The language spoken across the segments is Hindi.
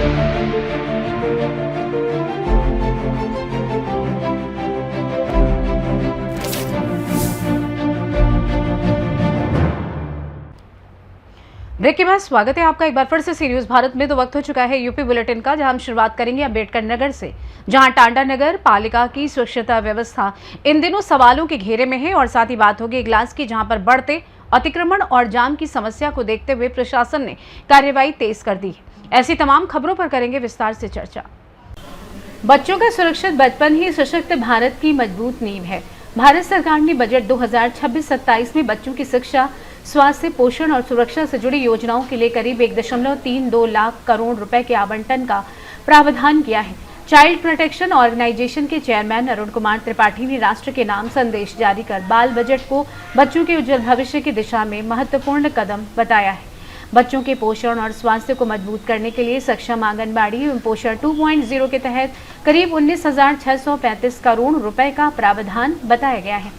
ब्रेक के बाद स्वागत है आपका एक बार फिर से सी न्यूज भारत में। तो वक्त हो चुका है यूपी बुलेटिन का, जहां हम शुरुआत करेंगे अम्बेडकर नगर से, जहां टांडा नगर पालिका की स्वच्छता व्यवस्था इन दिनों सवालों के घेरे में है। और साथ ही बात होगी इगलास की, जहां पर बढ़ते अतिक्रमण और जाम की समस्या को देखते हुए प्रशासन ने कार्यवाही तेज कर दी है। ऐसी तमाम खबरों पर करेंगे विस्तार से चर्चा। बच्चों का सुरक्षित बचपन ही सशक्त भारत की मजबूत नींव है। भारत सरकार ने बजट 2026-27 में बच्चों की शिक्षा, स्वास्थ्य, पोषण और सुरक्षा से जुड़ी योजनाओं के लिए करीब 1.32 लाख करोड़ रुपए के आवंटन का प्रावधान किया है। चाइल्ड प्रोटेक्शन ऑर्गेनाइजेशन के चेयरमैन अरुण कुमार त्रिपाठी ने राष्ट्र के नाम संदेश जारी कर बाल बजट को बच्चों के उज्जवल भविष्य की दिशा में महत्वपूर्ण कदम बताया है। बच्चों के पोषण और स्वास्थ्य को मजबूत करने के लिए सक्षम आंगनबाड़ी एवं पोषण 2.0 के तहत करीब 19,635 करोड़ रुपए का प्रावधान बताया गया है।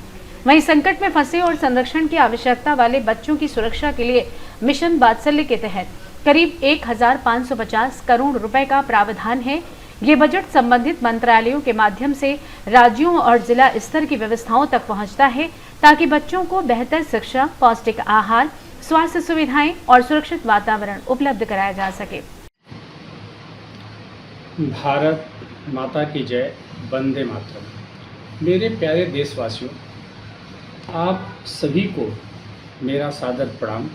वहीं संकट में फंसे और संरक्षण की आवश्यकता वाले बच्चों की सुरक्षा के लिए मिशन वात्सल्य के तहत करीब 1,550 करोड़ रुपए का प्रावधान है। ये बजट संबंधित मंत्रालयों के माध्यम से राज्यों और जिला स्तर की व्यवस्थाओं तक पहुंचता है, ताकि बच्चों को बेहतर शिक्षा, पौष्टिक आहार, स्वास्थ्य सुविधाएं और सुरक्षित वातावरण उपलब्ध कराया जा सके। भारत माता की जय, वंदे मातरम। मेरे प्यारे देशवासियों, आप सभी को मेरा सादर प्रणाम।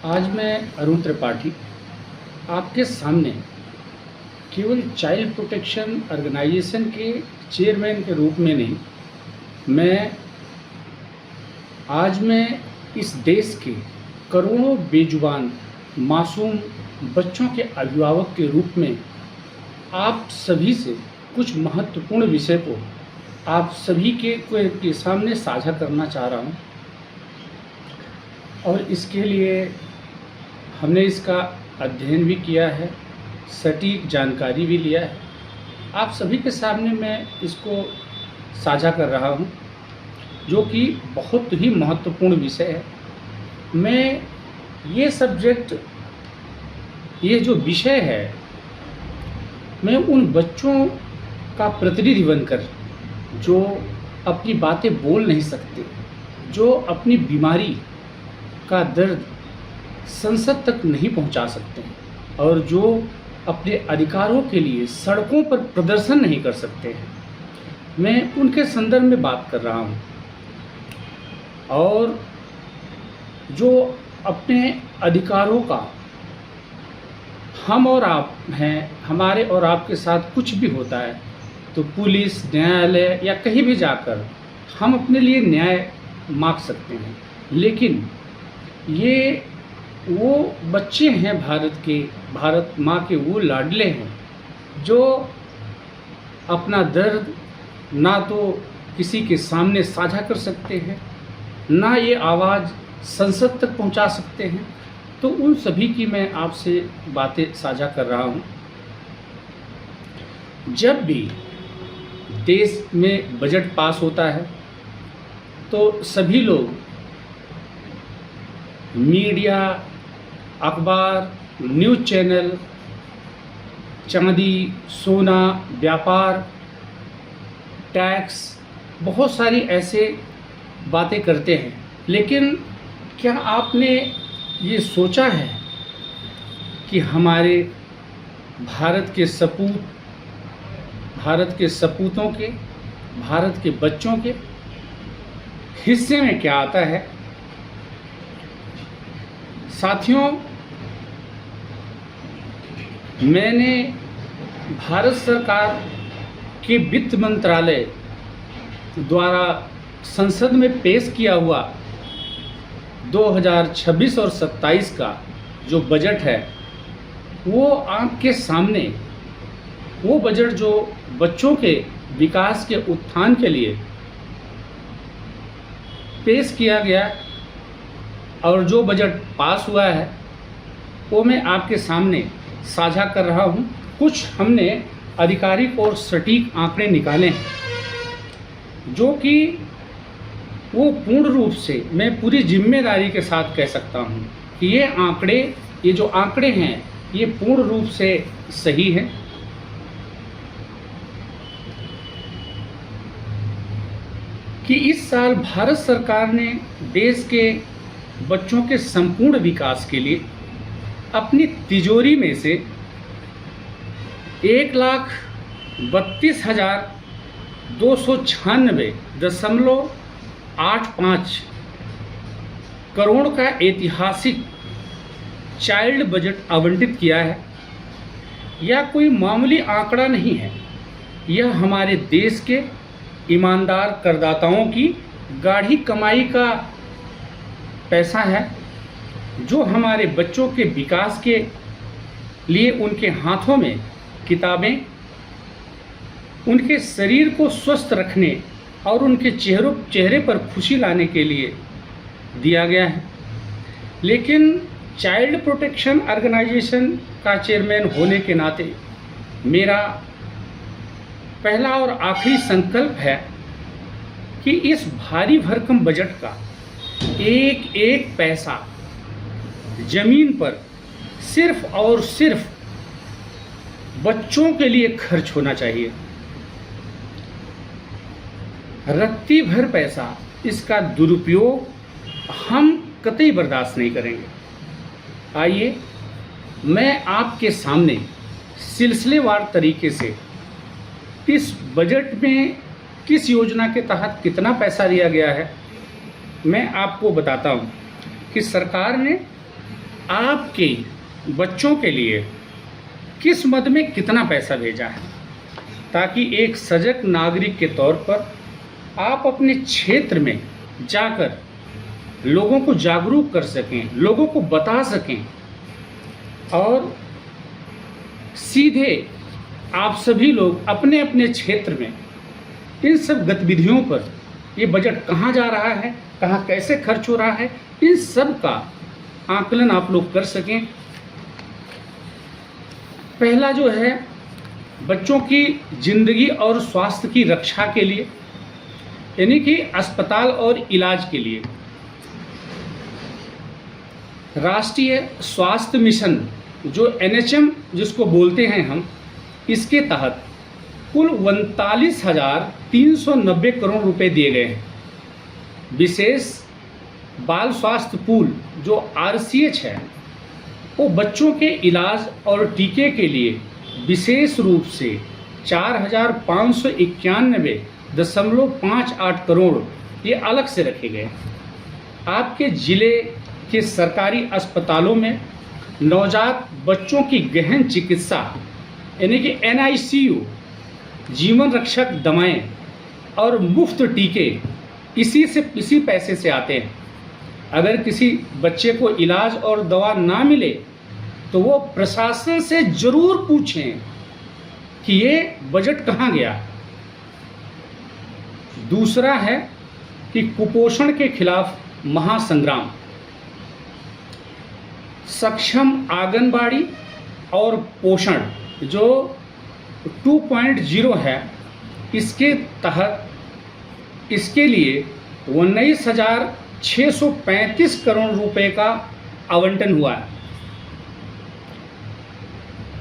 आज मैं अरुण त्रिपाठी आपके सामने केवल चाइल्ड प्रोटेक्शन ऑर्गेनाइजेशन के चेयरमैन के रूप में नहीं, आज मैं इस देश के करोड़ों बेजुबान मासूम बच्चों के अभिभावक के रूप में आप सभी से कुछ महत्वपूर्ण विषय को आप सभी के सामने साझा करना चाह रहा हूँ। और इसके लिए हमने इसका अध्ययन भी किया है, सटीक जानकारी भी लिया है। आप सभी के सामने मैं इसको साझा कर रहा हूँ, जो कि बहुत ही महत्वपूर्ण विषय है। मैं ये जो विषय है, मैं उन बच्चों का प्रतिनिधि बनकर, जो अपनी बातें बोल नहीं सकते, जो अपनी बीमारी का दर्द संसद तक नहीं पहुंचा सकते, और जो अपने अधिकारों के लिए सड़कों पर प्रदर्शन नहीं कर सकते हैं, मैं उनके संदर्भ में बात कर रहा हूं। और जो अपने अधिकारों का हम और आप हैं, हमारे और आपके साथ कुछ भी होता है तो पुलिस, न्यायालय या कहीं भी जाकर हम अपने लिए न्याय मांग सकते हैं। लेकिन ये वो बच्चे हैं भारत माँ के वो लाडले हैं, जो अपना दर्द ना तो किसी के सामने साझा कर सकते हैं, ना ये आवाज़ संसद तक पहुंचा सकते हैं। तो उन सभी की मैं आपसे बातें साझा कर रहा हूं। जब भी देश में बजट पास होता है तो सभी लोग, मीडिया, अखबार, न्यूज़ चैनल, चांदी, सोना, व्यापार, टैक्स, बहुत सारी ऐसे बातें करते हैं। लेकिन क्या आपने ये सोचा है कि हमारे भारत के सपूतों के, भारत के बच्चों के हिस्से में क्या आता है? साथियों, मैंने भारत सरकार के वित्त मंत्रालय द्वारा संसद में पेश किया हुआ 2026 और 27 का जो बजट है, वो आपके सामने, वो बजट जो बच्चों के विकास के उत्थान के लिए पेश किया गया और जो बजट पास हुआ है, वो मैं आपके सामने साझा कर रहा हूँ। कुछ हमने आधिकारिक और सटीक आंकड़े निकाले हैं, जो कि वो पूर्ण रूप से मैं पूरी जिम्मेदारी के साथ कह सकता हूँ कि ये जो आंकड़े हैं, ये पूर्ण रूप से सही है। कि इस साल भारत सरकार ने देश के बच्चों के संपूर्ण विकास के लिए अपनी तिजोरी में से 1,32,296.85 करोड़ का ऐतिहासिक चाइल्ड बजट आवंटित किया है। यह कोई मामूली आंकड़ा नहीं है, यह हमारे देश के ईमानदार करदाताओं की गाढ़ी कमाई का पैसा है, जो हमारे बच्चों के विकास के लिए उनके हाथों में किताबें, उनके शरीर को स्वस्थ रखने और उनके चेहरे पर खुशी लाने के लिए दिया गया है। लेकिन चाइल्ड प्रोटेक्शन ऑर्गेनाइजेशन का चेयरमैन होने के नाते मेरा पहला और आखिरी संकल्प है कि इस भारी भरकम बजट का एक एक पैसा जमीन पर सिर्फ और सिर्फ बच्चों के लिए खर्च होना चाहिए। रत्ती भर पैसा इसका दुरुपयोग हम कतई बर्दाश्त नहीं करेंगे। आइए मैं आपके सामने सिलसिलेवार तरीके से इस बजट में किस योजना के तहत कितना पैसा दिया गया है मैं आपको बताता हूं कि सरकार ने आपके बच्चों के लिए किस मद में कितना पैसा भेजा है, ताकि एक सजग नागरिक के तौर पर आप अपने क्षेत्र में जाकर लोगों को जागरूक कर सकें, लोगों को बता सकें और सीधे आप सभी लोग अपने अपने क्षेत्र में इन सब गतिविधियों पर ये बजट कहाँ जा रहा है, कहाँ कैसे खर्च हो रहा है, इन सब का आकलन आप लोग कर सकें। पहला जो है बच्चों की जिंदगी और स्वास्थ्य की रक्षा के लिए, यानी कि अस्पताल और इलाज के लिए राष्ट्रीय स्वास्थ्य मिशन जो NHM जिसको बोलते हैं हम, इसके तहत कुल 39,390 करोड़ रुपए दिए गए हैं। विशेष बाल स्वास्थ्य पूल जो RCH है, वो बच्चों के इलाज और टीके के लिए विशेष रूप से 4,591.58 करोड़ ये अलग से रखे गए। आपके ज़िले के सरकारी अस्पतालों में नवजात बच्चों की गहन चिकित्सा यानी कि NICU, जीवन रक्षक दवाएं और मुफ्त टीके इसी पैसे से आते हैं। अगर किसी बच्चे को इलाज और दवा ना मिले तो वो प्रशासन से ज़रूर पूछें कि ये बजट कहाँ गया। दूसरा है कि कुपोषण के खिलाफ महासंग्राम, सक्षम आंगनबाड़ी और पोषण जो 2.0 है, इसके तहत इसके लिए 19,635 करोड़ रुपए का आवंटन हुआ है।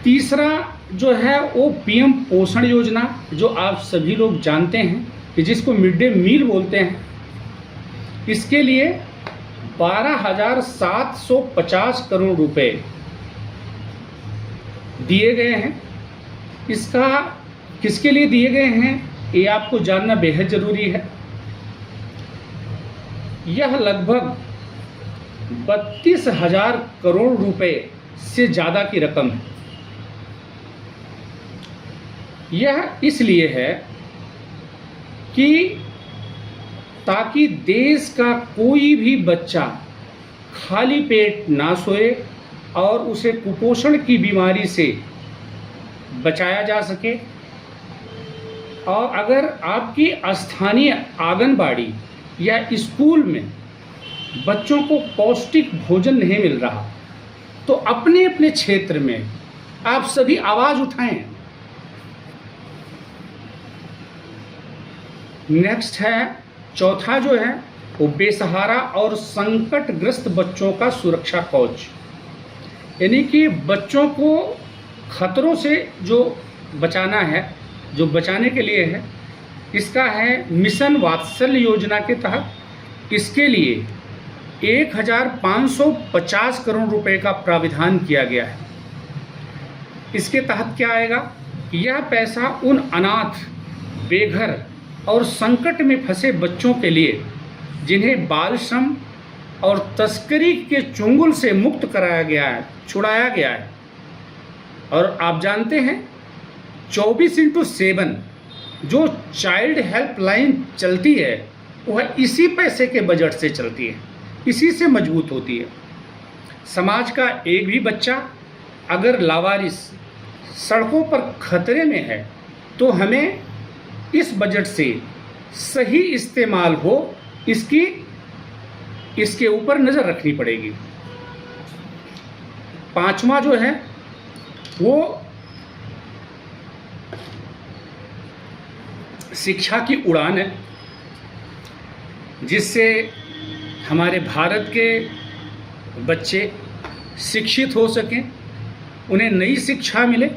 तीसरा जो है वो PM पोषण योजना जो आप सभी लोग जानते हैं कि जिसको मिड डे मील बोलते हैं, इसके लिए 12,750 करोड़ रुपए दिए गए हैं। इसका किसके लिए दिए गए हैं ये आपको जानना बेहद ज़रूरी है। यह लगभग 32,000 करोड़ रुपए से ज़्यादा की रकम है। यह इसलिए है कि ताकि देश का कोई भी बच्चा खाली पेट ना सोए और उसे कुपोषण की बीमारी से बचाया जा सके। और अगर आपकी स्थानीय आंगनबाड़ी या स्कूल में बच्चों को पौष्टिक भोजन नहीं मिल रहा तो अपने अपने क्षेत्र में आप सभी आवाज़ उठाएं। नेक्स्ट है, चौथा जो है वो बेसहारा और संकटग्रस्त बच्चों का सुरक्षा कवच। यानी कि बच्चों को खतरों से जो बचाना है, जो बचाने के लिए है, इसका है मिशन वात्सल्य योजना के तहत इसके लिए 1550 करोड़ रुपए का प्राविधान किया गया है। इसके तहत क्या आएगा? यह पैसा उन अनाथ, बेघर और संकट में फंसे बच्चों के लिए जिन्हें बाल श्रम और तस्करी के चुंगल से मुक्त कराया गया है, छुड़ाया गया है। और आप जानते हैं 24x7 जो चाइल्ड हेल्पलाइन चलती है वह इसी पैसे के बजट से चलती है, इसी से मजबूत होती है। समाज का एक भी बच्चा अगर लावारिस सड़कों पर खतरे में है तो हमें इस बजट से सही इस्तेमाल हो इसके ऊपर नज़र रखनी पड़ेगी। पांचवा जो है वो शिक्षा की उड़ान है, जिससे हमारे भारत के बच्चे शिक्षित हो सकें, उन्हें नई शिक्षा मिले।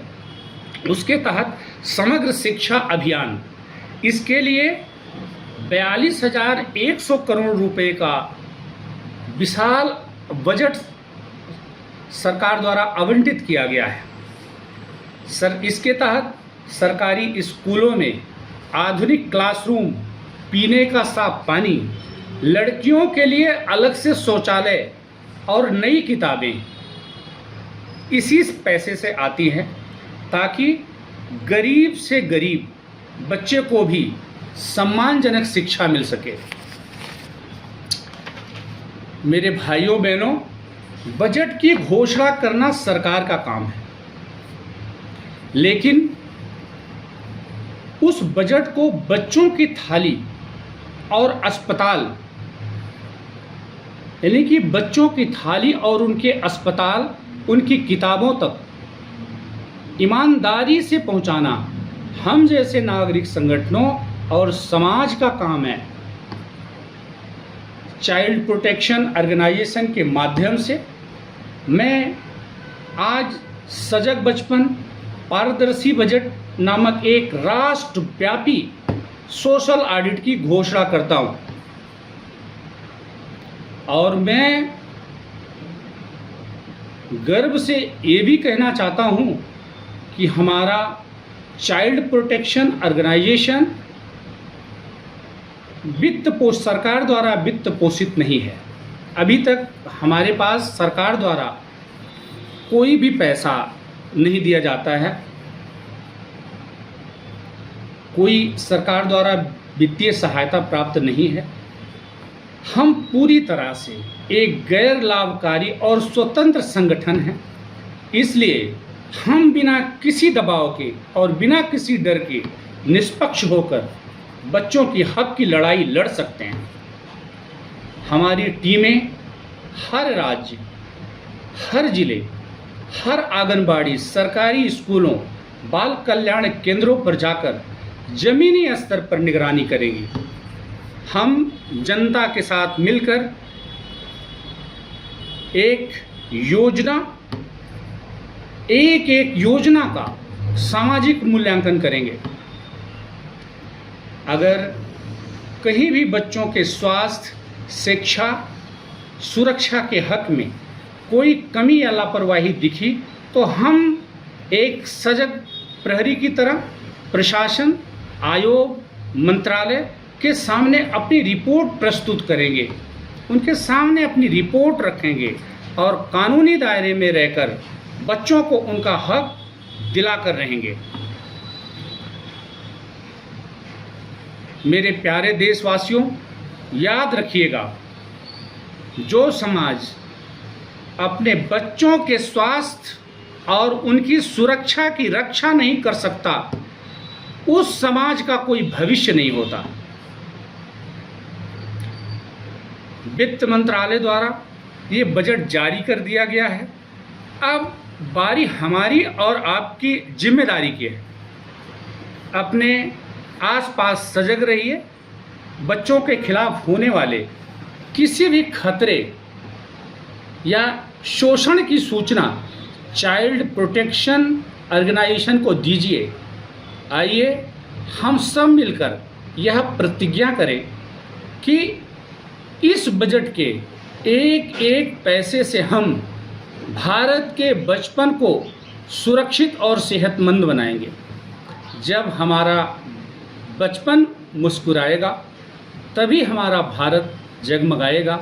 उसके तहत समग्र शिक्षा अभियान, इसके लिए 42,100 करोड़ रुपए का विशाल बजट सरकार द्वारा आवंटित किया गया है। इसके तहत सरकारी स्कूलों में आधुनिक क्लासरूम, पीने का साफ पानी, लड़कियों के लिए अलग से शौचालय और नई किताबें इसी पैसे से आती हैं, ताकि गरीब से गरीब बच्चे को भी सम्मानजनक शिक्षा मिल सके। मेरे भाइयों बहनों, बजट की घोषणा करना सरकार का काम है, लेकिन उस बजट को बच्चों की थाली और अस्पताल, यानी कि बच्चों की थाली और उनके अस्पताल, उनकी किताबों तक ईमानदारी से पहुंचाना हम जैसे नागरिक संगठनों और समाज का काम है। चाइल्ड प्रोटेक्शन ऑर्गेनाइजेशन के माध्यम से मैं आज सजग बचपन पारदर्शी बजट नामक एक राष्ट्रव्यापी सोशल ऑडिट की घोषणा करता हूं, और मैं गर्व से ये भी कहना चाहता हूं कि हमारा चाइल्ड प्रोटेक्शन ऑर्गेनाइजेशन सरकार द्वारा वित्त पोषित नहीं है। अभी तक हमारे पास सरकार द्वारा कोई भी पैसा नहीं दिया जाता है, कोई सरकार द्वारा वित्तीय सहायता प्राप्त नहीं है। हम पूरी तरह से एक गैर लाभकारी और स्वतंत्र संगठन हैं, इसलिए हम बिना किसी दबाव के और बिना किसी डर के निष्पक्ष होकर बच्चों की हक की लड़ाई लड़ सकते हैं। हमारी टीमें हर राज्य, हर जिले, हर आंगनबाड़ी, सरकारी स्कूलों, बाल कल्याण केंद्रों पर जाकर जमीनी स्तर पर निगरानी करेंगी। हम जनता के साथ मिलकर एक योजना का सामाजिक मूल्यांकन करेंगे। अगर कहीं भी बच्चों के स्वास्थ्य, शिक्षा, सुरक्षा के हक में कोई कमी या लापरवाही दिखी तो हम एक सजग प्रहरी की तरह प्रशासन, आयोग, मंत्रालय के सामने अपनी रिपोर्ट प्रस्तुत करेंगे, उनके सामने अपनी रिपोर्ट रखेंगे और कानूनी दायरे में रहकर बच्चों को उनका हक दिलाकर रहेंगे। मेरे प्यारे देशवासियों, याद रखिएगा, जो समाज अपने बच्चों के स्वास्थ्य और उनकी सुरक्षा की रक्षा नहीं कर सकता, उस समाज का कोई भविष्य नहीं होता। वित्त मंत्रालय द्वारा ये बजट जारी कर दिया गया है। अब बारी हमारी और आपकी जिम्मेदारी की है। अपने आसपास सजग रहिए। बच्चों के खिलाफ होने वाले किसी भी खतरे या शोषण की सूचना चाइल्ड प्रोटेक्शन ऑर्गेनाइजेशन को दीजिए। आइए हम सब मिलकर यह प्रतिज्ञा करें कि इस बजट के एक एक पैसे से हम भारत के बचपन को सुरक्षित और सेहतमंद बनाएंगे। जब हमारा बचपन मुस्कुराएगा तभी हमारा भारत जगमगाएगा।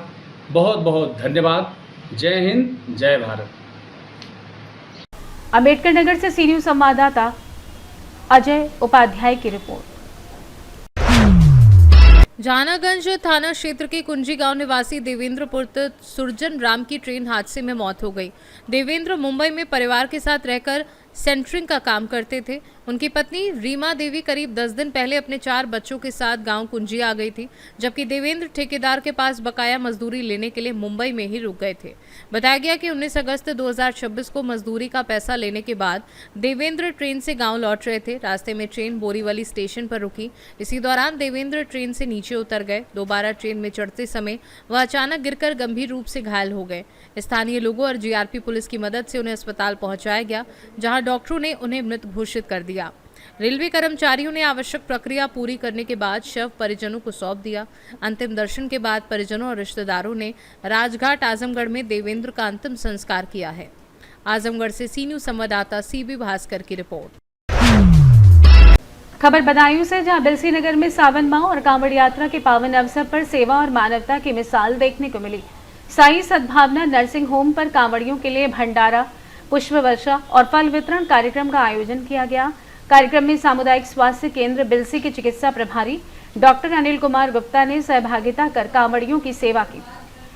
बहुत बहुत धन्यवाद। जय हिंद, जय भारत। अम्बेडकर नगर से सी न्यूज़ संवाददाता अजय उपाध्याय की रिपोर्ट। जानागंज थाना क्षेत्र के कुंजी गांव निवासी देवेंद्र पुत्र सुरजन राम की ट्रेन हादसे में मौत हो गई। देवेंद्र मुंबई में परिवार के साथ रहकर सेंटरिंग का काम करते थे। उनकी पत्नी रीमा देवी करीब 10 दिन पहले अपने 4 बच्चों के साथ गांव कुंजी आ गई थी, जबकि देवेंद्र ठेकेदार के पास बकाया मजदूरी लेने के लिए मुंबई में ही रुक गए थे। बताया गया कि 19 अगस्त 2026 को मजदूरी का पैसा लेने के बाद देवेंद्र ट्रेन से गांव लौट रहे थे। रास्ते में ट्रेन बोरीवली स्टेशन पर रुकी। इसी दौरान देवेंद्र ट्रेन से नीचे उतर गए। दोबारा ट्रेन में चढ़ते समय वह अचानक गिरकर गंभीर रूप से घायल हो गए। स्थानीय लोगों और जीआरपी पुलिस की मदद से उन्हें अस्पताल पहुंचाया गया, जहां डॉक्टरों ने उन्हें मृत घोषित कर दिया। रेलवे कर्मचारियों ने आवश्यक प्रक्रिया पूरी करने के बाद शव परिजनों को सौंप दिया। अंतिम दर्शन के बाद परिजनों और रिश्तेदारों ने राजघाट आजमगढ़ में देवेंद्र का अंतिम संस्कार किया है। आजमगढ़ से सी न्यूज़ संवाददाता सीबी भास्कर की रिपोर्ट। खबर बदायूं से, जहां बिलसी नगर में सावन माह और कांवड़ यात्रा के पावन अवसर पर सेवा और मानवता की मिसाल देखने को मिली। साई सद्भावना नर्सिंग होम पर कांवड़ियों के लिए भंडारा, पुष्प वर्षा और फल वितरण कार्यक्रम का आयोजन किया गया। कार्यक्रम में सामुदायिक स्वास्थ्य केंद्र बिलसी के चिकित्सा प्रभारी डॉक्टर अनिल कुमार गुप्ता ने सहभागिता कर कांवड़ियों की सेवा की।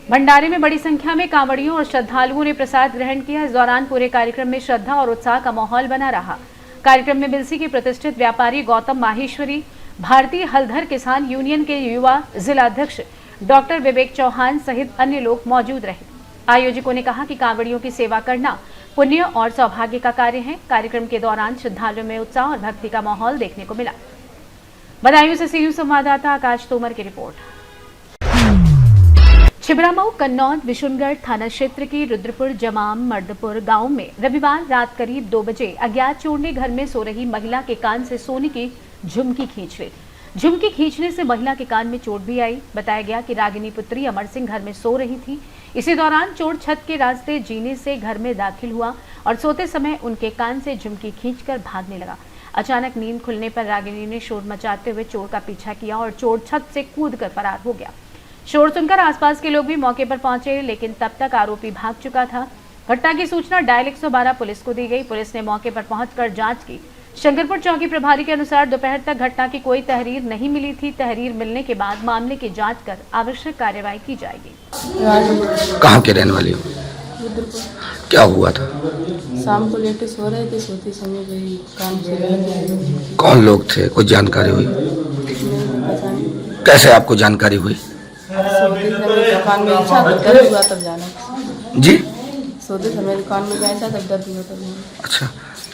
भंडारे में बड़ी संख्या में कांवड़ियों और श्रद्धालुओं ने प्रसाद ग्रहण किया। इस दौरान पूरे कार्यक्रम में श्रद्धा और उत्साह का माहौल बना रहा। कार्यक्रम में बिलसी के प्रतिष्ठित व्यापारी गौतम माहेश्वरी, भारतीय हलधर किसान यूनियन के युवा जिलाध्यक्ष डॉक्टर विवेक चौहान सहित अन्य लोग मौजूद रहे। आयोजकों ने कहा कि कांवड़ियों की सेवा करना पुण्य और सौभाग्य का कार्य है। कार्यक्रम के दौरान श्रद्धालुओं में उत्साह और भक्ति का माहौल देखने को मिला। बदायूं से सी न्यूज़ संवाददाता आकाश तोमर की रिपोर्ट। छिबरामऊ, कन्नौज, विशुनगढ़ थाना क्षेत्र की रुद्रपुर जमाम मर्दपुर गांव में रविवार रात करीब 2 बजे अज्ञात चोर ने घर में सो रही महिला के कान से सोने की झुमकी खींच ली। झुमकी खींचने से महिला के कान में चोट भी आई। बताया गया कि रागिनी पुत्री अमर सिंह घर में सो रही थी। इसी दौरान चोर छत के रास्ते जीने से घर में दाखिल हुआ और सोते समय उनके कान से झुमकी खींचकर भागने लगा। अचानक नींद खुलने पर रागिनी ने शोर मचाते हुए चोर का पीछा किया और चोर छत से कूदकर फरार हो गया। शोर सुनकर आसपास के लोग भी मौके पर पहुंचे, लेकिन तब तक आरोपी भाग चुका था। घटना की सूचना डायल 112 पुलिस को दी गई। पुलिस ने मौके पर पहुंचकर जांच की। शंकरपुर चौकी प्रभारी के अनुसार दोपहर तक घटना की कोई तहरीर नहीं मिली थी। तहरीर मिलने के बाद मामले की जांच कर आवश्यक कार्रवाई की जाएगी। कहाँ के रहने वाली हो? क्या हुआ था? शाम को लेटे सो रहे थे, सोते समय गई काम से गए। कौन लोग थे? कुछ जानकारी हुई? कैसे आपको जानकारी हुई? सोते समय दुकान में इच्छा तब दर्द हुआ तब जाना। जी, सोते समय दुकान में गया था तब दर्द हुआ तब जाना। अच्छा,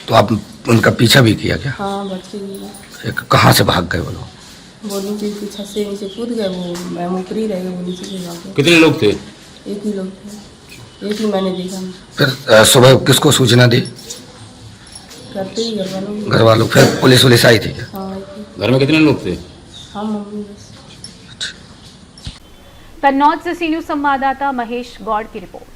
तो आप उनका पीछा भी किया क्या? हाँ, बच्चे भी कहाँ से भाग गए वो लोग? वो नीचे छत से नीचे कूद गए। वो मैं ऊपरी रह गए, वो नीचे से भाग गए। कितने लोग थे? एक ही लोग थे, एक ही मैंने देखा। फिर सुबह किसको सूचना दी? करते ही घर वालों। फिर पुलिस वुलिस आई थी क्या? हाँ, घर में कितने लोग थे? हाँ, मम्मी बस। कन्नौज से सी न्यूज़ संवाददाता महेश गौड़ की रिपोर्ट।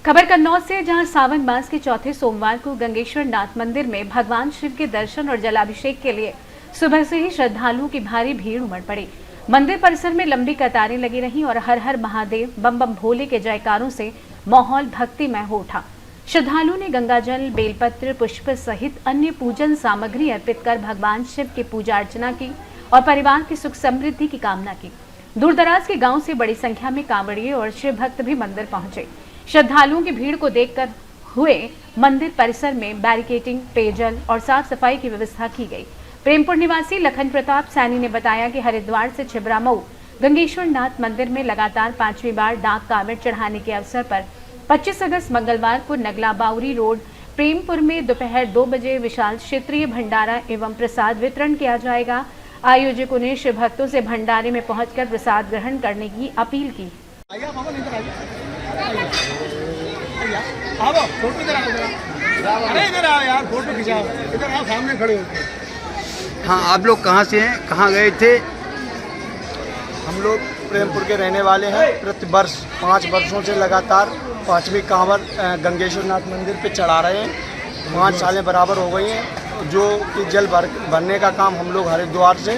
खबर कन्नौज से, जहां सावन मास के चौथे सोमवार को गंगेश्वर नाथ मंदिर में भगवान शिव के दर्शन और जलाभिषेक के लिए सुबह से ही श्रद्धालुओं की भारी भीड़ उमड़ पड़ी। मंदिर परिसर में लंबी कतारें लगी रहीं और हर हर महादेव, बम बम भोले के जयकारों से माहौल भक्तिमय हो उठा। श्रद्धालुओं ने गंगाजल, बेलपत्र, पुष्प सहित अन्य पूजन सामग्री अर्पित कर भगवान शिव की पूजा अर्चना की और परिवार की सुख समृद्धि की कामना की। दूर दराज के गांव से बड़ी संख्या में कांवड़िए और शिव भक्त भी मंदिर पहुंचे। श्रद्धालुओं की भीड़ को देखकर हुए मंदिर परिसर में बैरिकेडिंग, पेयजल और साफ सफाई की व्यवस्था की गई। प्रेमपुर निवासी लखन प्रताप सैनी ने बताया कि हरिद्वार से छिबरामऊ गंगेश्वर नाथ मंदिर में लगातार 5वीं बार डाक कावड़ चढ़ाने के अवसर पर 25 अगस्त मंगलवार को नगला बाउरी रोड प्रेमपुर में दोपहर 2 बजे विशाल क्षेत्रीय भंडारा एवं प्रसाद वितरण किया जाएगा। आयोजकों ने शिव भक्तों से भंडारे में पहुंचकर प्रसाद ग्रहण करने की अपील की। आओ फोटो इधर आओ अरे इधर आओ यार फोटो खिंचाओ इधर आओ सामने खड़े हो। हाँ, आप लोग कहाँ से हैं, कहाँ गए थे? हम लोग प्रेमपुर के रहने वाले हैं। प्रति वर्ष 5 वर्षों से लगातार 5वीं कांवर गंगेश्वर नाथ मंदिर पे चढ़ा रहे हैं। 5 सालें बराबर हो गई हैं। जो कि जल भरने का काम हम लोग हरिद्वार से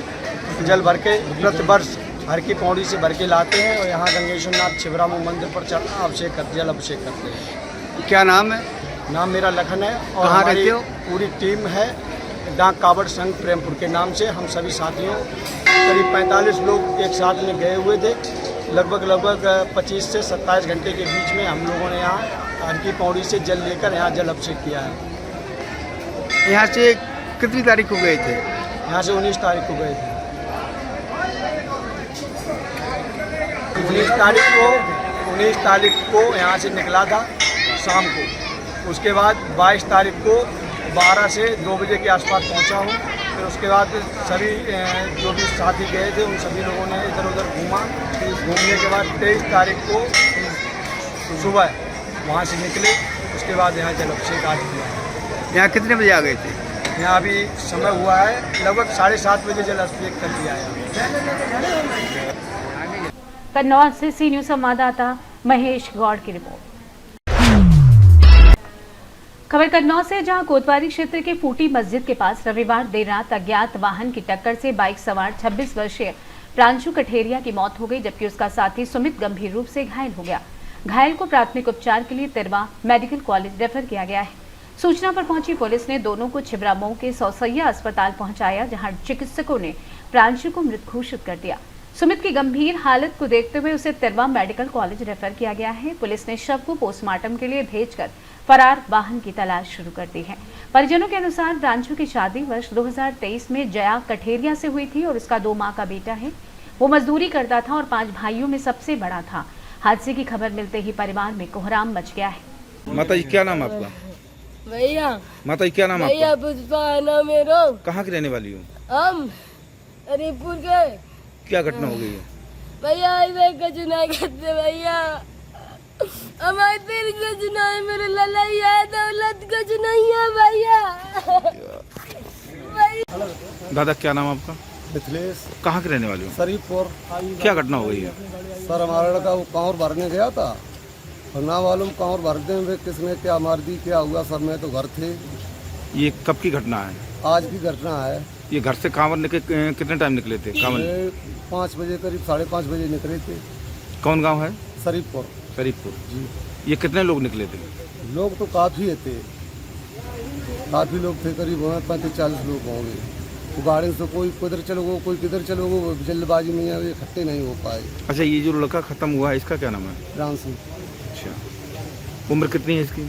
जल भर के प्रति वर्ष हर की पौड़ी से भर के लाते हैं और यहाँ गंगेश्वर नाथ शिवराम मंदिर पर अभिषेक करते जल अभिषेक करते हैं। क्या नाम है? नाम मेरा लखन है और कहाँ हमारी रहते हो? पूरी टीम है डाक कावड़ संघ प्रेमपुर के नाम से। हम सभी साथियों करीब 45 लोग एक साथ में गए हुए थे। लगभग 25 से 27 घंटे के बीच में हम लोगों ने यहाँ हर की पौड़ी से जल लेकर यहाँ जल अभिषेक किया है। यहाँ से कितनी तारीख को गए थे? यहाँ से 19 तारीख को गए थे। 19 तारीख को यहाँ से निकला था शाम को। उसके बाद 22 तारीख को 12 से 2 बजे के आसपास पहुँचा हूँ। फिर उसके बाद सभी जो भी साथी गए थे उन सभी लोगों ने इधर उधर घूमा। घूमने के बाद 23 तारीख को सुबह वहाँ से निकले। उसके बाद यहाँ जल अभिषेक आज किया। यहाँ कितने बजे आ गए थे? यहाँ अभी समय हुआ है लगभग 7:30 बजे जल अभिषेक कर दिया है। कन्नौज से सी न्यूज संवाददाता महेश गौड़ की रिपोर्ट। खबर कन्नौज से, जहां कोतवाली क्षेत्र के फूटी मस्जिद के पास रविवार देर रात अज्ञात वाहन की टक्कर से बाइक सवार 26 वर्षीय प्रांशु कठेरिया की मौत हो गई, जबकि उसका साथी सुमित गंभीर रूप से घायल हो गया। घायल को प्राथमिक उपचार के लिए तिरवा मेडिकल कॉलेज रेफर किया गया है। सूचना पर पहुंची पुलिस ने दोनों को छिबरामऊ के सौसैया अस्पताल पहुंचाया, जहां चिकित्सकों ने प्रांशु को मृत घोषित कर दिया। सुमित की गंभीर हालत को देखते हुए उसे तिरवा मेडिकल कॉलेज रेफर किया गया है। पुलिस ने शव को पोस्टमार्टम के लिए भेजकर फरार वाहन की तलाश शुरू कर दी है। परिजनों के अनुसार प्रांशु की शादी वर्ष 2023 में जया कठेरिया से हुई थी और उसका 2 माह का बेटा है। वो मजदूरी करता था और 5 भाइयों में सबसे बड़ा था। हादसे की खबर मिलते ही परिवार में कोहराम मच गया है। माता जी क्या नाम आपका? भैया माता जी क्या नाम भैया आपका? पुष्पा है ना मेरो। कहाँ की रहने वाली हो? हम हरिपुर के। क्या घटना हो गई है? भैया इधर कुछ नहीं करते भैया। हमारे दिल कुछ नहीं, मेरे ललैया दौलत कुछ नहीं है भैया। दादा क्या नाम आपका? मिथिलेश कहाँ के रहने वाले हो? शरीफपुर। क्या घटना हो गई है? सर हमारा लड़का वो कांवर भरने गया था और ना मालूम कांवर भरते हुए किसने क्या मार दी, क्या हुआ। सर मैं तो घर थे। ये कब की घटना है? आज की घटना है। ये घर से कांवर निकले कितने टाइम निकले थे कांवर? ये 5 बजे करीब 5:30 बजे निकले थे। कौन गांव है? शरीफपुर शरीफपुर। जी। ये कितने लोग निकले थे? लोग तो काफ़ी थे, काफ़ी लोग थे, करीब 35-40 लोग होंगे। तो गाड़ी से कोई किधर चलोगे कोई किधर चलोगे, जल्दबाजी में ये इकट्ठे नहीं हो पाए। अच्छा, ये जो लड़का खत्म हुआ है इसका क्या नाम है? राम सिंह। अच्छा, उम्र कितनी है इसकी?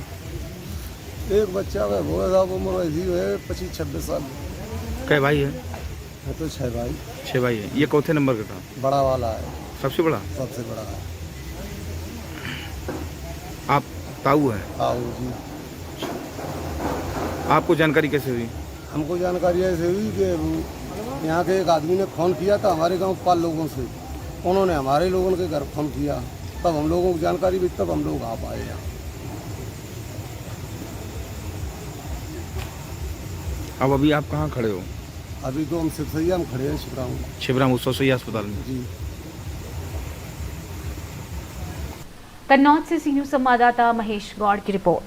एक बच्चा है, वो साहब उम्र ऐसी है 25-26 साल। कै भाई है? है तो 6 भाई। 6 भाई है। ये चौथे नंबर का था? बड़ा वाला है, सबसे बड़ा? सबसे बड़ा है। आप ताऊ है? ताऊ जी। आपको जानकारी कैसे हुई? हमको जानकारी ऐसे हुई कि यहाँ के एक आदमी ने फ़ोन किया था हमारे गांव पाल लोगों से। उन्होंने हमारे लोगों के घर फ़ोन किया, तब हम लोगों को जानकारी भी, तब हम लोग आ पाए यहाँ। अब अभी आप कहाँ खड़े हो? अभी तो हम सिरसैया में खड़े हैं, छिबरामऊ सौसैया अस्पताल में। जी। कन्नौज से सी न्यूज संवाददाता महेश गौड़ की रिपोर्ट।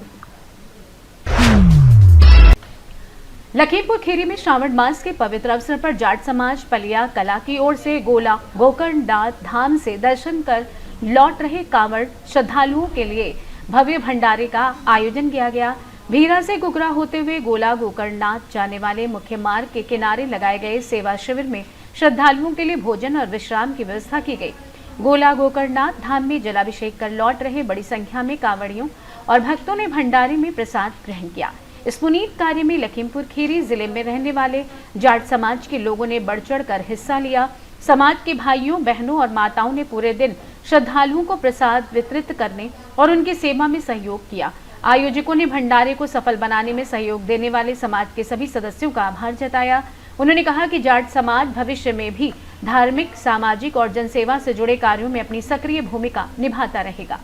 लखीमपुर खीरी में श्रावण मास के पवित्र अवसर पर जाट समाज पलिया कला की ओर से गोला गोकर्णनाथ धाम से दर्शन कर लौट रहे कांवड़ श्रद्धालुओं के लिए भव्य भंडारे का आयोजन किया गया। भीरा से गुगरा होते हुए गोला गोकर्णनाथ जाने वाले मुख्य मार्ग के किनारे लगाए गए सेवा शिविर में श्रद्धालुओं के लिए भोजन और विश्राम की व्यवस्था की गई। गोला गोकर्णनाथ धाम में जलाभिषेक कर लौट रहे बड़ी संख्या में कांवड़ियों और भक्तों ने भंडारे में प्रसाद ग्रहण किया। इस पुनीत कार्य में लखीमपुर खीरी जिले में रहने वाले जाट समाज के लोगों ने बढ़ चढ़ कर हिस्सा लिया। समाज के भाइयों बहनों और माताओं ने पूरे दिन श्रद्धालुओं को प्रसाद वितरित करने और उनकी सेवा में सहयोग किया। आयोजकों ने भंडारे को सफल बनाने में सहयोग देने वाले समाज के सभी सदस्यों का आभार जताया। उन्होंने कहा कि जाट समाज भविष्य में भी धार्मिक, सामाजिक और जनसेवा से जुड़े कार्यों में अपनी सक्रिय भूमिका निभाता रहेगा।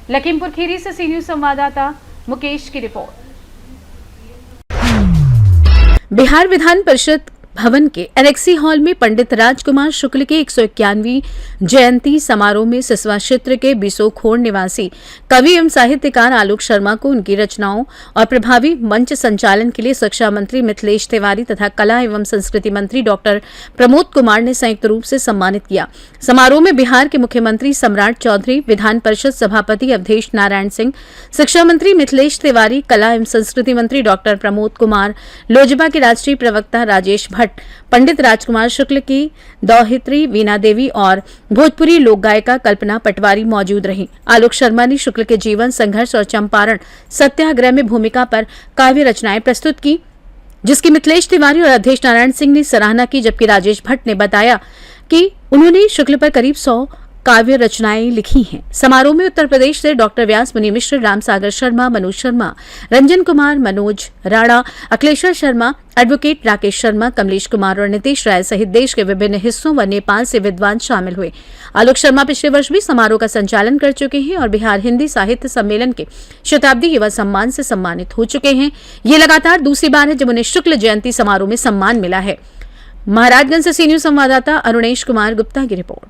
लखीमपुर खीरी से सी न्यूज संवाददाता मुकेश की रिपोर्ट। बिहार विधान परिषद भवन के एनेक्सी हॉल में पंडित राजकुमार शुक्ल की 151वीं जयंती समारोह में सिसवा क्षेत्र के बिसोखोर निवासी कवि एवं साहित्यकार आलोक शर्मा को उनकी रचनाओं और प्रभावी मंच संचालन के लिए शिक्षा मंत्री मिथिलेश तिवारी तथा कला एवं संस्कृति मंत्री डॉक्टर प्रमोद कुमार ने संयुक्त रूप से सम्मानित किया। समारोह में बिहार के मुख्यमंत्री सम्राट चौधरी, विधान परिषद सभापति अवधेश नारायण सिंह, शिक्षा मंत्री मिथिलेश तिवारी, कला एवं संस्कृति मंत्री डॉक्टर प्रमोद कुमार, लोजपा के राष्ट्रीय प्रवक्ता राजेश भट्ट, पंडित राजकुमार शुक्ल की दौहित्री वीणा देवी और भोजपुरी लोक गायिका कल्पना पटवारी मौजूद रहीं। आलोक शर्मा ने शुक्ल के जीवन, संघर्ष और चंपारण सत्याग्रह में भूमिका पर काव्य रचनाएं प्रस्तुत की, जिसकी मिथिलेश तिवारी और अवधेश नारायण सिंह ने सराहना की, जबकि राजेश भट्ट ने बताया कि उन्होंने शुक्ल पर करीब 100 काव्य रचनाएं लिखी हैं। समारोह में उत्तर प्रदेश से डॉक्टर व्यास मुनि मिश्र, राम सागर शर्मा, मनोज शर्मा, रंजन कुमार, मनोज राणा, अखिलेश्वर शर्मा, एडवोकेट राकेश शर्मा, कमलेश कुमार और नीतीश राय सहित देश के विभिन्न हिस्सों व नेपाल से विद्वान शामिल हुए। आलोक शर्मा पिछले वर्ष भी समारोह का संचालन कर चुके हैं और बिहार हिंदी साहित्य सम्मेलन के शताब्दी युवा सम्मान से सम्मानित हो चुके हैं। ये लगातार दूसरी बार है जब उन्हें शुक्ल जयंती समारोह में सम्मान मिला है। महाराजगंज से सी न्यूज संवाददाता अरुणेश कुमार गुप्ता की रिपोर्ट।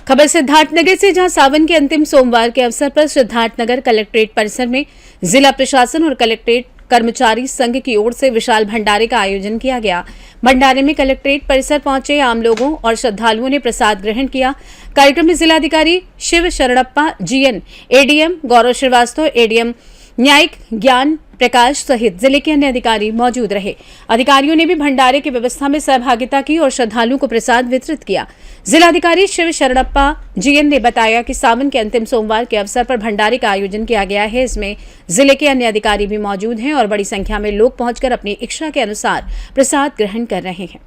खबर सिद्धार्थनगर से, जहां सावन के अंतिम सोमवार के अवसर पर सिद्धार्थनगर कलेक्ट्रेट परिसर में जिला प्रशासन और कलेक्ट्रेट कर्मचारी संघ की ओर से विशाल भंडारे का आयोजन किया गया। भंडारे में कलेक्ट्रेट परिसर पहुंचे आम लोगों और श्रद्धालुओं ने प्रसाद ग्रहण किया। कार्यक्रम में जिलाधिकारी शिव शरणप्पा जीएन, एडीएम गौरव श्रीवास्तव, एडीएम न्यायिक ज्ञान प्रकाश सहित जिले के अन्य अधिकारी मौजूद रहे। अधिकारियों ने भी भंडारे की व्यवस्था में सहभागिता की और श्रद्धालुओं को प्रसाद वितरित किया। जिलाधिकारी शिव शरणप्पा जीएन ने बताया कि सावन के अंतिम सोमवार के अवसर पर भंडारे का आयोजन किया गया है। इसमें जिले के अन्य अधिकारी भी मौजूद हैं और बड़ी संख्या में लोग पहुंचकर अपनी इच्छा के अनुसार प्रसाद ग्रहण कर रहे हैं।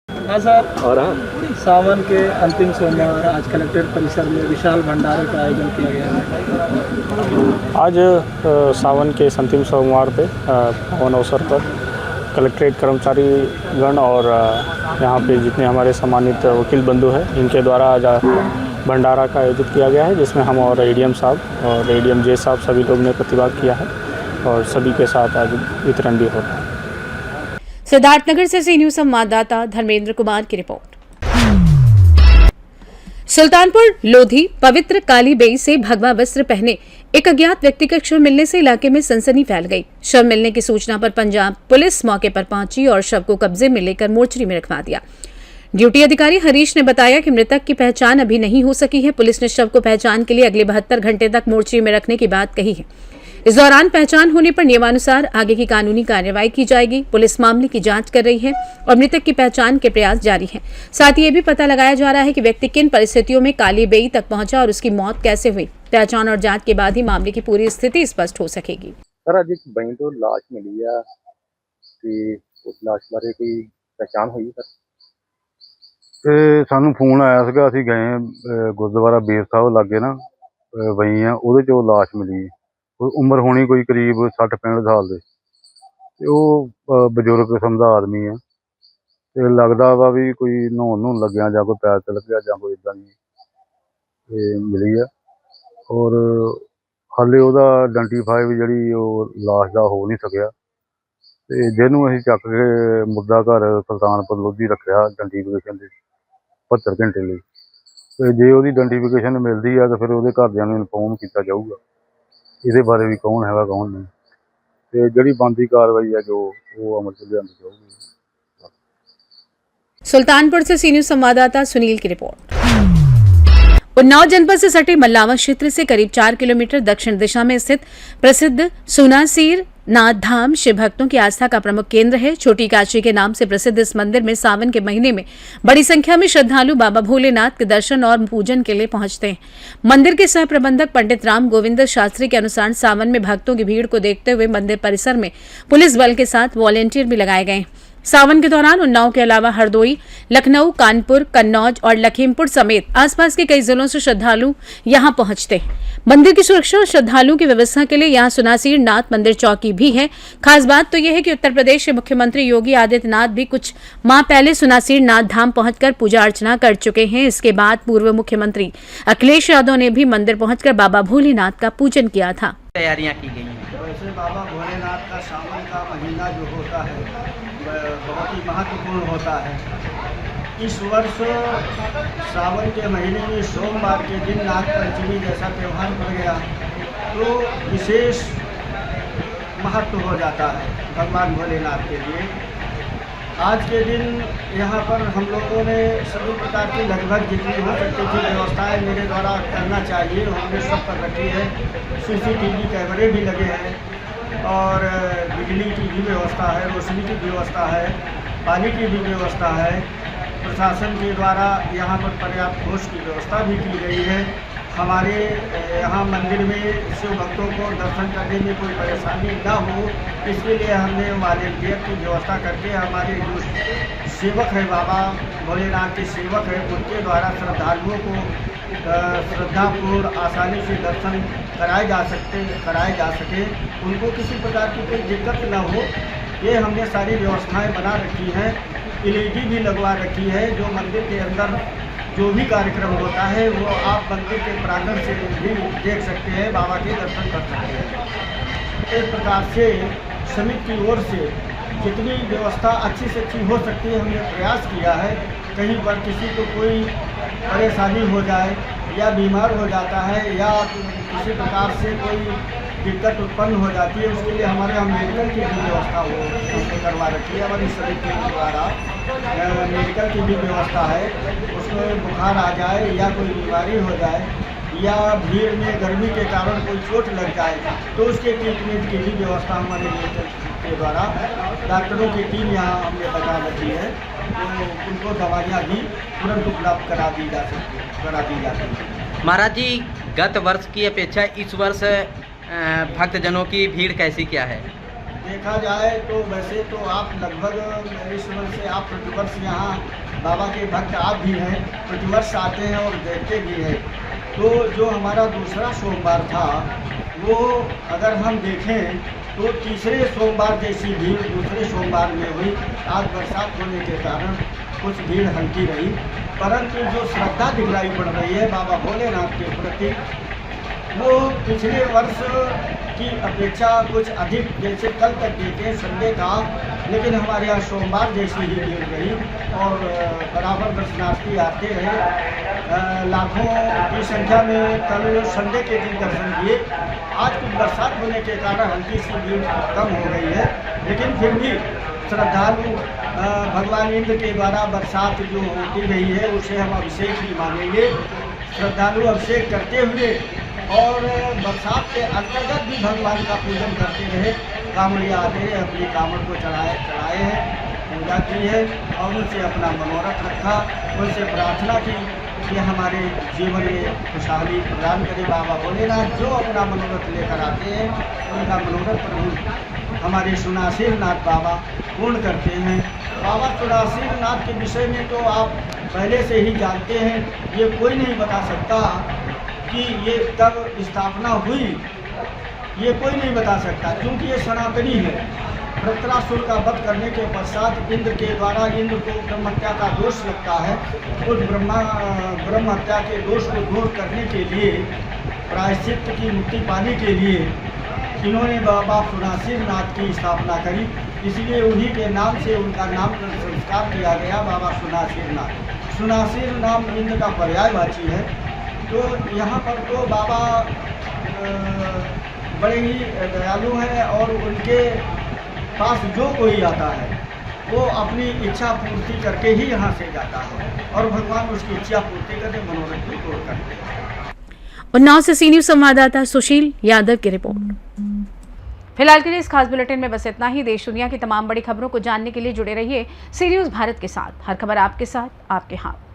हाँ सर, और सावन के अंतिम सोमवार आज कलेक्ट्रेट परिसर में विशाल भंडारे का आयोजन किया गया है। आज सावन के अंतिम सोमवार पे पावन अवसर पर कलेक्ट्रेट कर्मचारी गण और यहाँ पे जितने हमारे सम्मानित वकील बंधु हैं, इनके द्वारा आज भंडारा का आयोजित किया गया है, जिसमें हम और एडीएम साहब और एडीएम जे साहब सभी लोग ने प्रतिभाग किया है और सभी के साथ आज वितरण भी होता है। सिद्धार्थनगर से सी न्यूज संवाददाता धर्मेंद्र कुमार की रिपोर्ट। सुल्तानपुर लोधी पवित्र काली बेई से भगवा वस्त्र पहने एक अज्ञात व्यक्ति का शव मिलने से इलाके में सनसनी फैल गई। शव मिलने की सूचना पर पंजाब पुलिस मौके पर पहुंची और शव को कब्जे में लेकर मोर्चरी में रखवा दिया। ड्यूटी अधिकारी हरीश ने बताया कि मृतक की पहचान अभी नहीं हो सकी है। पुलिस ने शव को पहचान के लिए अगले 72 घंटे तक मोर्चरी में रखने की बात कही है। इस दौरान पहचान होने पर नियमानुसार आगे की कानूनी कार्रवाई की जाएगी। पुलिस मामले की जांच कर रही है और मृतक की पहचान के प्रयास जारी हैं। साथ ही ये भी पता लगाया जा रहा है कि व्यक्ति किन परिस्थितियों में काली बेई तक पहुंचा और उसकी मौत कैसे हुई। पहचान और जांच के बाद ही मामले की पूरी स्थिति स्पष्ट हो सकेगी। सर, अज एक बई तो लाश मिली है कि उस लाश बारे कोई पहचान हुई सर? सानू फोन आया सीगा, असीं गए गुरुद्वारा बेर साहब लागे ना बई आ, ਉਹਦੇ ਚੋਂ लाश मिली। उम्र होनी कोई करीब 60-65 साल दे ते ਉਹ बजुर्ग किस्म का आदमी है ते लगदा वा भी कोई नहाउण लग्या जां कोई पैर तिलक गया जां कोई इदां दी मिली है। और हाले ਉਹਦਾ आइडेंटिफाई भी जिहड़ी लाश दा हो नहीं सकिया ते जिहनूं असीं चक के मुद्दा घर सुल्तानपुर लोधी रखिया आइडेंटिफिकेशन दे 72 घंटे लई। ते जे ਉਹਦੀ आइडेंटिफिकेशन मिलदी है तो फिर ਉਹਦੇ घरदिਆਂ ਨੂੰ इन्फॉर्म किया जाऊगा ਇਹਦੇ ਬਾਰੇ ਵੀ कौन हैगा कौन नहीं ਤੇ ਜਿਹੜੀ ਬਣਦੀ कार्रवाई है जो वो अमल च लियांदी जाऊगी। सुल्तानपुर से सी न्यूज संवाददाता सुनील की रिपोर्ट। उन्नाव जनपद से सटे मल्लावा क्षेत्र से करीब 4 किलोमीटर दक्षिण दिशा में स्थित प्रसिद्ध सुनासीर नाथ धाम शिव भक्तों की आस्था का प्रमुख केंद्र है। छोटी काशी के नाम से प्रसिद्ध इस मंदिर में सावन के महीने में बड़ी संख्या में श्रद्धालु बाबा भोलेनाथ के दर्शन और पूजन के लिए पहुंचते हैं। मंदिर के सह प्रबंधक पंडित राम गोविंद शास्त्री के अनुसार सावन में भक्तों की भीड़ को देखते हुए मंदिर परिसर में पुलिस बल के साथ वॉलेंटियर भी लगाए गए। सावन के दौरान उन्नाव के अलावा हरदोई, लखनऊ, कानपुर, कन्नौज और लखीमपुर समेत आसपास के कई जिलों से श्रद्धालु यहां पहुंचते हैं। मंदिर की सुरक्षा और श्रद्धालुओं की व्यवस्था के लिए यहां सुनासीर नाथ मंदिर चौकी भी है। खास बात तो यह है कि उत्तर प्रदेश के मुख्यमंत्री योगी आदित्यनाथ भी कुछ माह पहले सुनासीर नाथ धाम पहुंचकर पूजा अर्चना कर चुके हैं। इसके बाद पूर्व मुख्यमंत्री अखिलेश यादव ने भी मंदिर पहुंचकर बाबा भोलेनाथ का पूजन किया था। तैयारियां की गई हैं। वैसे बाबा भोलेनाथ का सावन का महीना जो होता है बहुत ही महत्वपूर्ण होता है। इस वर्ष सावन के महीने में सोमवार के दिन नाग पंचमी जैसा त्यौहार पड़ गया तो विशेष महत्व हो जाता है भगवान भोलेनाथ के लिए। आज के दिन यहाँ पर हम लोगों ने सभी प्रकार की लगभग जितनी हो सकती थी व्यवस्थाएं मेरे द्वारा करना चाहिए हमने सब कर रखी है। CCTV कैमरे भी लगे हैं और बिजली की भी व्यवस्था है, रोशनी की व्यवस्था है, पानी की भी व्यवस्था है। प्रशासन के द्वारा यहाँ पर पर्याप्त कोष की व्यवस्था भी की गई है। हमारे यहाँ मंदिर में शिव भक्तों को दर्शन करने में कोई परेशानी न हो इसके लिए हमने वॉलेंटियर की व्यवस्था करके हमारे जो सेवक है बाबा भोलेनाथ के सेवक है उनके द्वारा श्रद्धालुओं को श्रद्धापूर्ण आसानी से दर्शन कराए जा सके उनको किसी प्रकार की कोई दिक्कत न हो ये हमने सारी व्यवस्थाएं बना रखी हैं। LED भी लगवा रखी है जो मंदिर के अंदर जो भी कार्यक्रम होता है वो आप मंदिर के प्रांगण से भी देख सकते हैं, बाबा के दर्शन कर सकते हैं। इस प्रकार से समिति की ओर से जितनी व्यवस्था अच्छी से अच्छी हो सकती है हमने प्रयास किया है। कहीं पर किसी को कोई परेशानी हो जाए या बीमार हो जाता है या किसी प्रकार से कोई दिक्कत उत्पन्न हो जाती है उसके लिए हमारे यहाँ मेडिकल की भी व्यवस्था हमने करवा रखी है। हमारी समिति के द्वारा मेडिकल की भी व्यवस्था है। उसमें बुखार आ जाए या कोई बीमारी हो जाए या भीड़ में गर्मी के कारण कोई चोट लग जाए तो उसके ट्रीटमेंट की भी व्यवस्था हमारे मेडिकल के द्वारा डॉक्टरों की टीम यहाँ हमने लगा रखी है तो उनको दवाइयाँ भी तुरंत उपलब्ध करा दी जा सकती है। महाराज जी गत वर्ष की अपेक्षा इस वर्ष भक्तजनों की भीड़ कैसी क्या है? देखा जाए तो वैसे तो आप लगभग मेरी समझ से आप प्रतिवर्ष यहाँ बाबा के भक्त आप भी हैं, प्रतिवर्ष आते हैं और देखते भी हैं। तो जो हमारा दूसरा सोमवार था वो अगर हम देखें तो तीसरे सोमवार जैसी भीड़ दूसरे सोमवार में हुई। आज बरसात होने के कारण कुछ भीड़ हल्की रही परंतु जो श्रद्धा दिखलाई पड़ रही है बाबा भोलेनाथ के प्रति वो पिछले वर्ष की अपेक्षा कुछ अधिक जैसे कल तक देखे संडे का लेकिन हमारे यहाँ सोमवार जैसी ही भीड़ रही और बराबर दर्शनार्थी आते रहे। लाखों की संख्या में कल संडे के दिन दर्शन किए। आज कुछ बरसात होने के कारण हल्की सी भीड़ कम हो गई है लेकिन फिर भी श्रद्धालु भगवान इंद्र के द्वारा बरसात जो होती रही है उसे हम अभिषेक ही मानेंगे। श्रद्धालु अभिषेक करते हुए और बरसात के अंतर्गत भी भगवान का पूजन करते रहे। कांवड़िया आते हैं अपनी कांवड़ को चढ़ाए हैं, पूजा की है और उनसे अपना मनोरथ रखा, उनसे प्रार्थना की कि हमारे जीवन में खुशहाली प्रदान करे बाबा भोलेनाथ। जो अपना मनोरथ लेकर आते हैं उनका मनोरथ प्रभु हमारे सुनासीर नाथ बाबा पूर्ण करते हैं। बाबा सुनासीर नाथ के विषय में तो आप पहले से ही जानते हैं, ये कोई नहीं बता सकता कि ये कब स्थापना हुई, ये कोई नहीं बता सकता क्योंकि ये सनातनी है। वृत्रासुर का वध करने के पश्चात इंद्र के द्वारा इंद्र को ब्रह्म हत्या का दोष लगता है। उस ब्रह्म हत्या के दोष को दूर करने के लिए प्रायश्चित की मुक्ति पाने के लिए इन्होंने बाबा सुनासीर नाथ की स्थापना करी। इसलिए उन्हीं के नाम से उनका नाम संस्कार किया गया बाबा सुनासीर नाथ। सुनासीर नाम इंद्र का पर्यायवाची है। तो यहाँ पर तो बाबा बड़े ही दयालु हैं और उनके पास जो कोई आता है वो अपनी इच्छा पूर्ति करके ही यहाँ से जाता है और भगवान उसकी इच्छा पूर्ति करके मनोरथ भी पूर्ण करते हैं। उन्नाव से सी न्यूज़ संवाददाता सुशील यादव की रिपोर्ट। फिलहाल के लिए इस खास बुलेटिन में बस इतना ही। देश दुनिया की तमाम बड़ी खबरों को जानने के लिए जुड़े रहिए सी न्यूज़ भारत के साथ। हर खबर आपके साथ, आपके हाथ।